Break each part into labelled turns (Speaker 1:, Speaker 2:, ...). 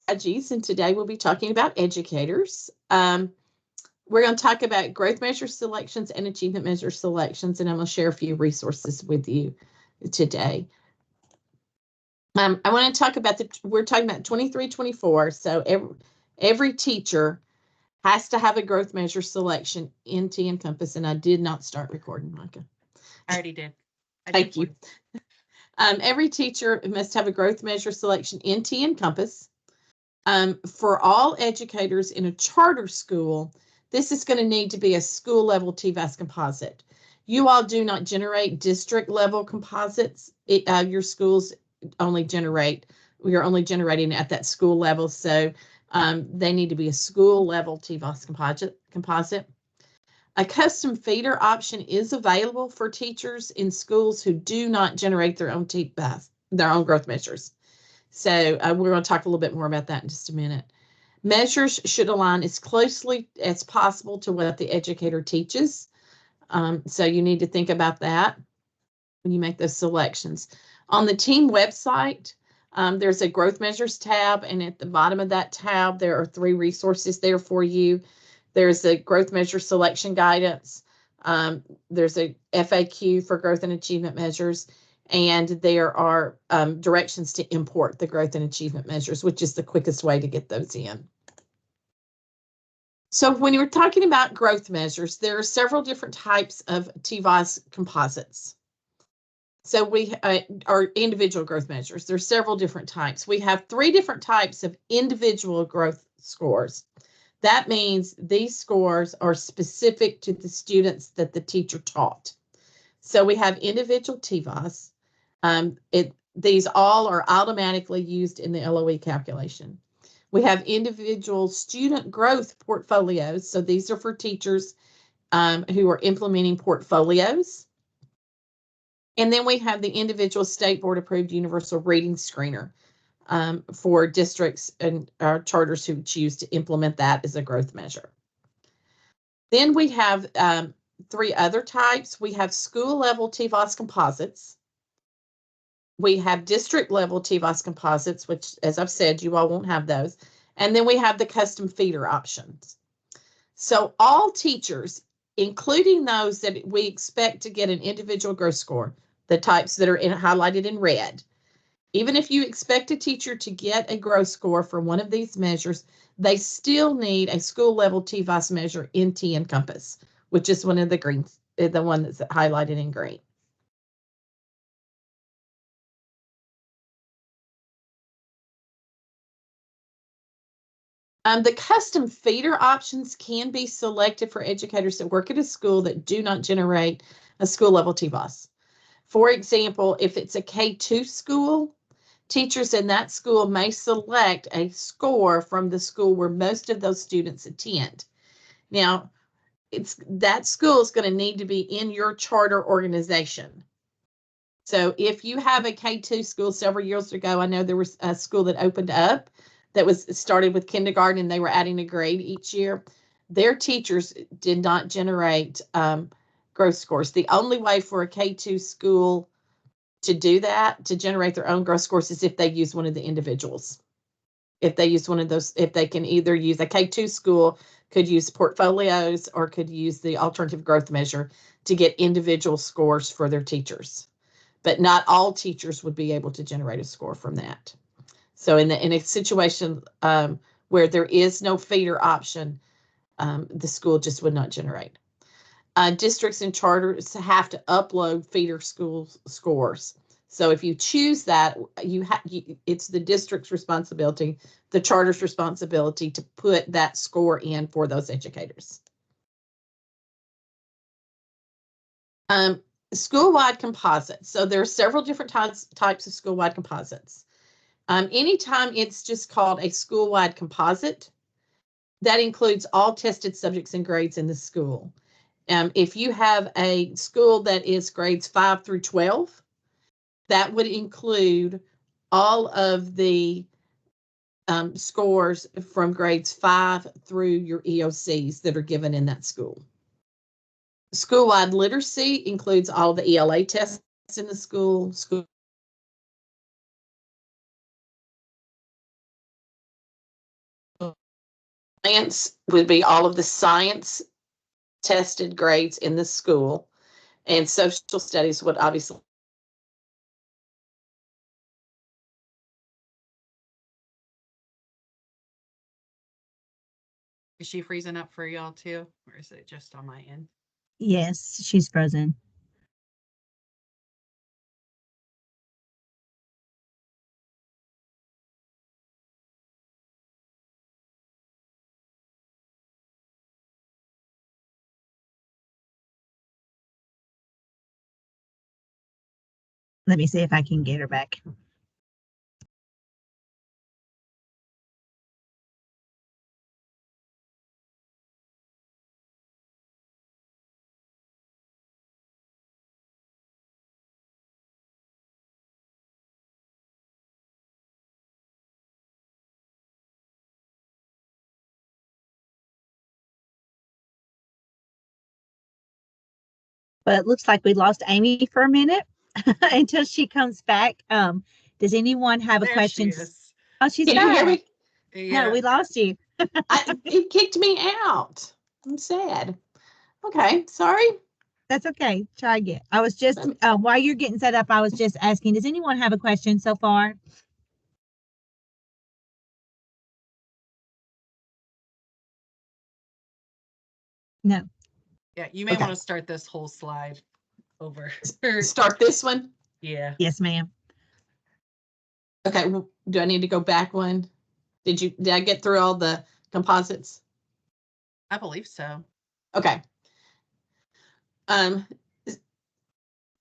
Speaker 1: strategies, and today we'll be talking about educators. We're going to talk about growth measure selections and achievement measure selections, and I'm going to share a few resources with you today. I want to talk about we're talking about 23-24, so every teacher has to have a growth measure selection in TNCompass, and I did not start recording, Micah.
Speaker 2: I already did.
Speaker 1: Thank you. Every teacher must have a growth measure selection in TNCompass. For all educators in a charter school, this is going to need to be a school level TVAS composite. You all do not generate district level composites. Your schools only generate, we are only generating at that school level. So they need to be a school level TVAS composite. A custom feeder option is available for teachers in schools who do not generate their own TVAS, their own growth measures. So we're going to talk a little bit more about that in just a minute. Measures should align as closely as possible to what the educator teaches. So you need to think about that when you make those selections. On the team website, there's a growth measures tab, and at the bottom of that tab, there are 3 resources there for you. There's a growth measure selection guidance. There's a FAQ for growth and achievement measures, and there are directions to import the growth and achievement measures, which is the quickest way to get those in. So when you're talking about growth measures, there are several different types of TVAS composites. So we are individual growth measures. There's several different types. We have 3 different types of individual growth scores. That means these scores are specific to the students that the teacher taught. So we have individual TVAS. These all are automatically used in the LOE calculation. We have individual student growth portfolios. So these are for teachers who are implementing portfolios. And then we have the individual state board approved universal reading screener for districts and charters who choose to implement that as a growth measure. Then we have 3 other types. We have school level TVAS composites. We have district level TVAS composites, which, as I've said, you all won't have those. And then we have the custom feeder options. So all teachers, including those that we expect to get an individual growth score, the types that are highlighted in red, even if you expect a teacher to get a growth score for one of these measures, they still need a school level TVAS measure in TNCompass, which is one of the greens, the one that's highlighted in green. The custom feeder options can be selected for educators that work at a school that do not generate a school level TVAS. For example, if it's a K-2 school, teachers in that school may select a score from the school where most of those students attend. Now, that school is going to need to be in your charter organization. So if you have a K-2 school, several years ago, I know there was a school that opened up that was started with kindergarten, and they were adding a grade each year. Their teachers did not generate growth scores. The only way for a K-2 school to do that, to generate their own growth scores, is if they use one of the individuals. If they use one of those, if they can either use a K-2 school, could use portfolios or could use the alternative growth measure to get individual scores for their teachers. But not all teachers would be able to generate a score from that. So in a situation where there is no feeder option, the school just would not generate. Districts and charters have to upload feeder school scores. So if you choose that, it's the district's responsibility, the charter's responsibility to put that score in for those educators. School-wide composites. So there are several different types of school-wide composites. Anytime it's just called a school-wide composite, that includes all tested subjects and grades in the school. If you have a school that is grades 5 through 12, that would include all of the scores from grades 5 through your EOCs that are given in that school. School-wide literacy includes all the ELA tests in the school Science would be all of the science tested grades in the school, and social studies would obviously.
Speaker 2: Is she freezing up for y'all too? Or is it just on my end?
Speaker 3: Yes, she's frozen. Let me see if I can get her back. But it looks like we lost Amy for a minute until she comes back. Does anyone have a
Speaker 2: There
Speaker 3: question?
Speaker 2: she is.
Speaker 3: Oh, she's
Speaker 1: Can you hear
Speaker 3: back.
Speaker 1: me?
Speaker 3: No,
Speaker 2: Yeah.
Speaker 3: we lost you.
Speaker 1: It kicked me out. I'm sad. Okay, sorry.
Speaker 3: That's okay. Try again. I was just while you're getting set up, I was just asking, does anyone have a question so far? No.
Speaker 2: Yeah, you may
Speaker 1: Okay.
Speaker 2: want to start this whole slide over.
Speaker 1: Start this one.
Speaker 2: Yeah.
Speaker 3: Yes, ma'am.
Speaker 1: Okay, do I need to go back one? Did I get through all the composites?
Speaker 2: I believe so.
Speaker 1: Okay.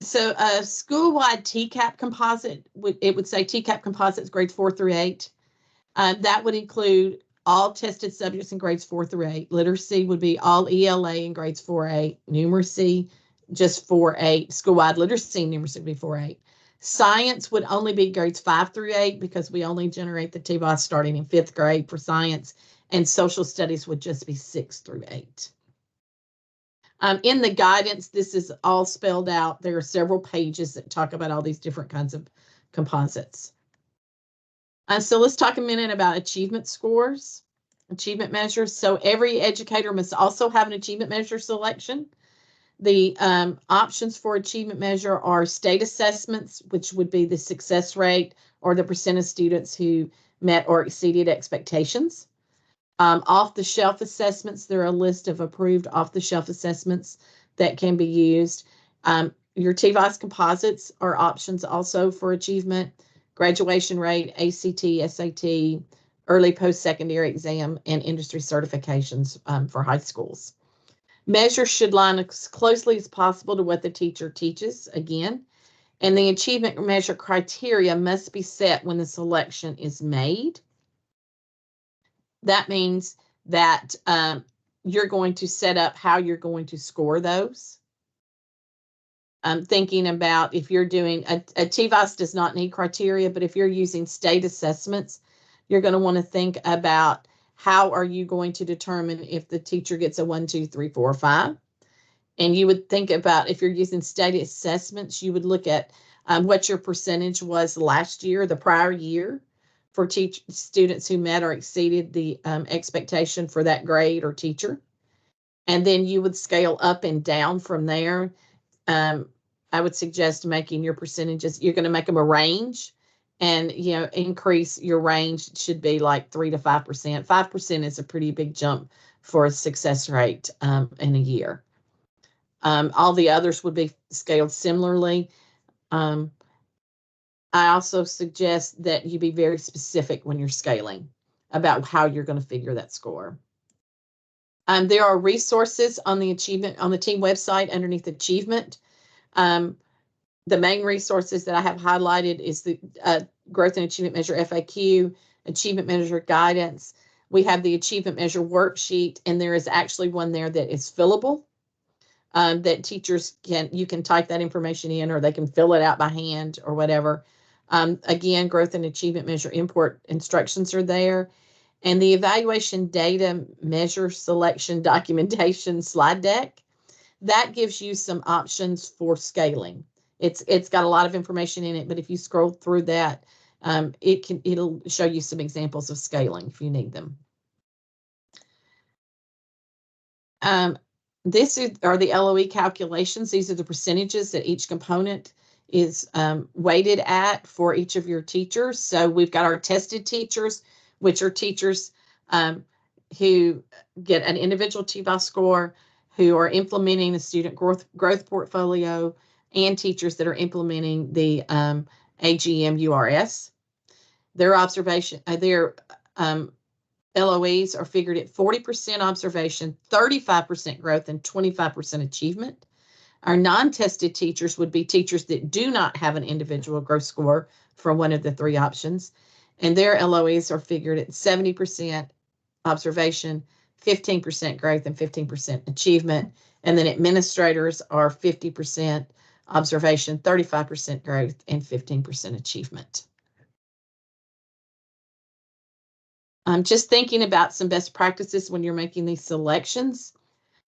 Speaker 1: So a school-wide TCAP composite, it would say TCAP composites grades 4 through 8. That would include all tested subjects in grades 4 through 8. Literacy would be all ELA in grades 4-8. Numeracy, just 4-8. School-wide literacy and numeracy would be 4-8. Science would only be grades 5 through 8 because we only generate the TBOS starting in 5th grade for science, and social studies would just be 6 through 8. In the guidance, this is all spelled out. There are several pages that talk about all these different kinds of composites. So let's talk a minute about achievement scores, achievement measures. So every educator must also have an achievement measure selection. The options for achievement measure are state assessments, which would be the success rate or the percent of students who met or exceeded expectations. Off-the-shelf assessments, there are a list of approved off-the-shelf assessments that can be used. Your TVOS composites are options also for achievement, graduation rate, ACT, SAT, early post-secondary exam, and industry certifications for high schools. Measures should line as closely as possible to what the teacher teaches, again, and the achievement measure criteria must be set when the selection is made. That means that you're going to set up how you're going to score those. Thinking about if you're doing a TVOS does not need criteria, but if you're using state assessments, you're going to want to think about how are you going to determine if the teacher gets a 1, 2, 3, 4, 5. And you would think about if you're using state assessments, you would look at what your percentage was last year, the prior year, for students who met or exceeded the expectation for that grade or teacher. And then you would scale up and down from there. I would suggest making your percentages, you're going to make them a range, and increase your range should be like 3 to 5%. 5% is a pretty big jump for a success rate in a year. All the others would be scaled similarly. I also suggest that you be very specific when you're scaling about how you're going to figure that score. There are resources on the team website underneath achievement. The main resources that I have highlighted is the Growth and Achievement Measure FAQ, Achievement Measure Guidance. We have the Achievement Measure Worksheet, and there is actually one there that is fillable. That teachers you can type that information in, or they can fill it out by hand or whatever. Again, growth and achievement measure import instructions are there. And the evaluation data measure selection documentation slide deck, that gives you some options for scaling. It's got a lot of information in it, but if you scroll through that, it'll show you some examples of scaling if you need them. Are the LOE calculations. These are the percentages that each component is weighted at for each of your teachers. So we've got our tested teachers, which are teachers who get an individual TVOS score, who are implementing the student growth portfolio, and teachers that are implementing the AGM URS. Their LOEs are figured at 40% observation, 35% growth, and 25% achievement. Our non-tested teachers would be teachers that do not have an individual growth score for one of the three options, and their LOEs are figured at 70% observation, 15% growth, and 15% achievement. And then administrators are 50% observation, 35% growth, and 15% achievement. I'm just thinking about some best practices when you're making these selections.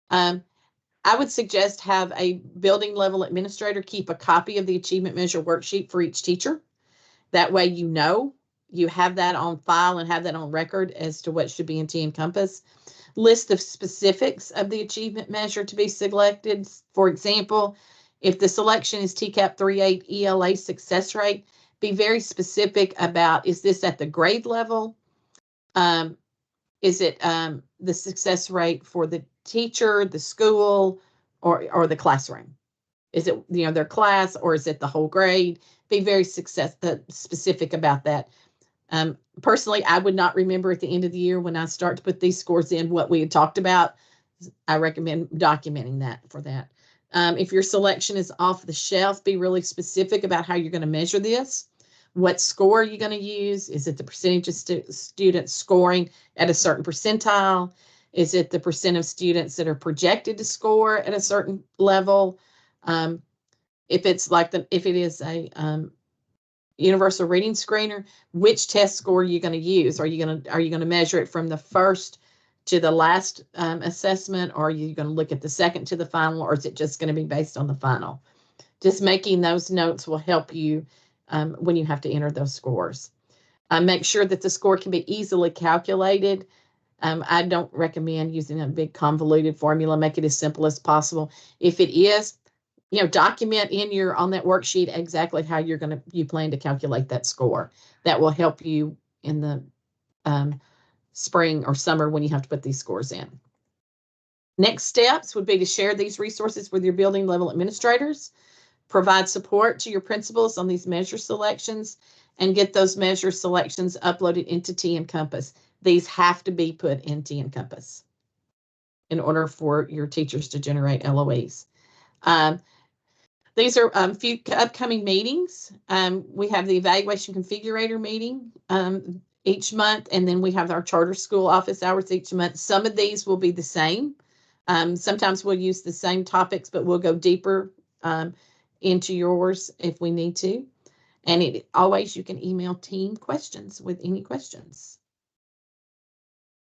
Speaker 1: I would suggest have a building level administrator keep a copy of the achievement measure worksheet for each teacher. That way you have that on file and have that on record as to what should be in TNCompass. List of specifics of the achievement measure to be selected. For example, if the selection is TCAP 3.8 ELA success rate, be very specific about, is this at the grade level? Is it the success rate for the teacher, the school, or the classroom? Is it their class, or is it the whole grade? Be very specific about that. Personally, I would not remember at the end of the year when I start to put these scores in what we had talked about. I recommend documenting that for that. If your selection is off the shelf, be really specific about how you're going to measure this. What score are you going to use? Is it the percentage of students scoring at a certain percentile? Is it the percent of students that are projected to score at a certain level? If it is a universal reading screener, which test score are you going to use? Are you going to measure it from the first to the last assessment, or are you going to look at the second to the final, or is it just going to be based on the final? Just making those notes will help you when you have to enter those scores. Make sure that the score can be easily calculated. I don't recommend using a big convoluted formula. Make it as simple as possible. If it is, document on that worksheet exactly how you plan to calculate that score. That will help you in the spring or summer when you have to put these scores in. Next steps would be to share these resources with your building level administrators. Provide support to your principals on these measure selections, and get those measure selections uploaded into TNCompass. These have to be put in TNCompass in order for your teachers to generate LOEs. These are a few upcoming meetings. We have the evaluation configurator meeting each month, and then we have our charter school office hours each month. Some of these will be the same. Sometimes we'll use the same topics, but we'll go deeper into yours if we need to. And always you can email team questions with any questions.